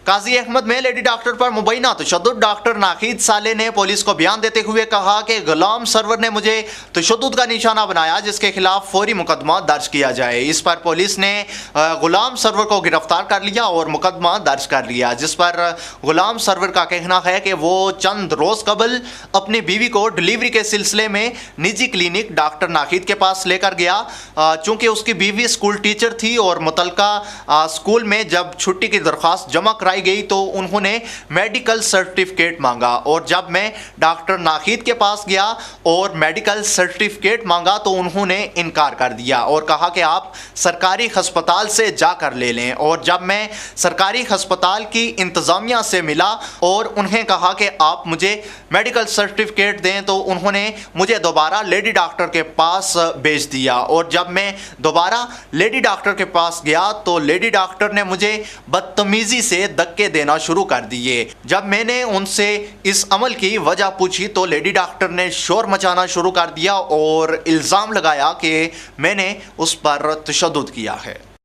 قاضی احمد میں lady doctor پر مبینہ تشدد، ڈاکٹر ناقید صالح نے پولیس کو بیان دیتے ہوئے کہا کہ غلام سرور نے مجھے تشدد کا نشانہ بنایا، جس کے خلاف فوری مقدمہ درج کیا جائے۔ اس پر پولیس نے غلام سرور کو گرفتار کر لیا اور مقدمہ درج کر لیا، جس پر غلام سرور کا کہنا ہے کہ وہ چند روز قبل اپنی بیوی کو ڈلیوری کے سلسلے میں نجی کلینک ڈاکٹر ناقید کے پاس لے کر گیا۔ چونکہ اس کی بیوی اسکول ٹیچر تھی اور متعلقہ اسکول میں جب چھٹی کی درخواست جمع کرائی گئی تو انہوں نے میڈیکل سرٹیفکیٹ مانگا، اور جب میں ڈاکٹر ناقید کے پاس گیا اور میڈیکل سرٹیفکیٹ مانگا تو انہوں نے انکار کر دیا اور کہا کہ آپ سرکاری ہسپتال سے جا کر لے لیں۔ اور جب میں سرکاری ہسپتال کی انتظامیہ سے ملا اور انہیں کہا کہ آپ مجھے میڈیکل سرٹیفکیٹ دیں تو انہوں نے مجھے دوبارہ لیڈی ڈاکٹر کے پاس بھیج دیا، اور جب میں دوبارہ لیڈی ڈاکٹر کے پاس گیا تو لیڈی ڈاکٹر نے مجھے بدتمیزی سے دھکے دینا شروع کر دیے۔ جب میں نے ان سے اس عمل کی وجہ پوچھی تو لیڈی ڈاکٹر نے شور مچانا شروع کر دیا اور الزام لگایا کہ میں نے اس پر تشدد کیا ہے۔